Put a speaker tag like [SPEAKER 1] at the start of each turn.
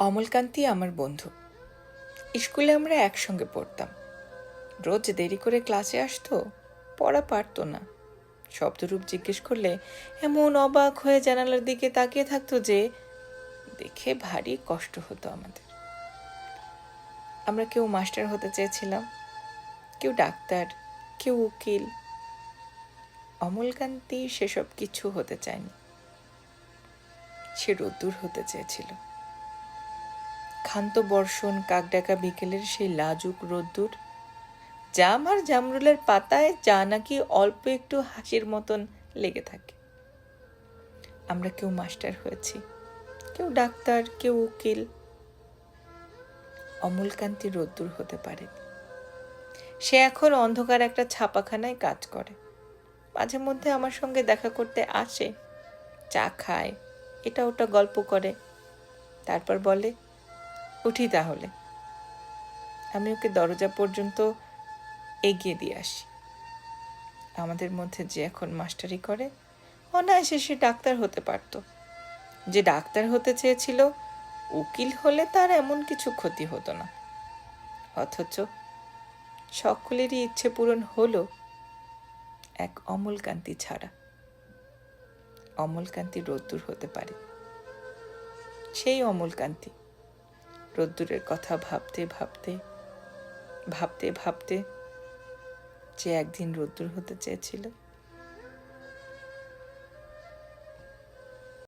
[SPEAKER 1] অমলকান্তি আমার বন্ধু। স্কুলে আমরা একসঙ্গে পড়তাম। রোজ দেরি করে ক্লাসে আসতো, পড়া পারতো না। শব্দরূপ জিজ্ঞেস করলে এমন অবাক হয়ে জানালার দিকে তাকিয়ে থাকতো যে দেখে ভারী কষ্ট হতো আমাদের। আমরা কেউ মাস্টার হতে চেয়েছিলাম, কেউ ডাক্তার, কেউ উকিল। অমলকান্তি সেসব কিছু হতে চায়নি। সে রোদ্দুর হতে চেয়েছিল। ক্ষান্ত বর্ষণ, কাকডাকা বিকেলের সেই লাজুক রোদ্দুর, জাম আর জামরুলের পাতায় যা নাকি অল্প একটু হাসির মতন লেগে থাকে। আমরা কেউ মাস্টার হয়েছি, কেউ ডাক্তার, কেউ উকিল। অমলকান্তি রোদ্দুর হতে পারেনি। সে এখন অন্ধকার একটা ছাপাখানায় কাজ করে। মাঝে মধ্যে আমার সঙ্গে দেখা করতে আসে, চা খায়, এটা ওটা গল্প করে, তারপর বলে উঠি তাহলে। আমি ওকে দরজা পর্যন্ত এগিয়ে দিয়ে আসি। আমাদের মধ্যে যে এখন মাস্টারি করে, অনায়াসে সে ডাক্তার হতে পারত। যে ডাক্তার হতে চেয়েছিল, উকিল হলে তার এমন কিছু ক্ষতি হতো না। অথচ সকলেরই ইচ্ছে পূরণ হলো, এক অমলকান্তি ছাড়া। অমলকান্তি রোদ্দুর হতে পারে। সেই অমলকান্তি রোদ্দুরের কথা ভাবতে ভাবতে ভাবতে ভাবতে যে একদিন রোদ্দুর হতে চেয়েছিল।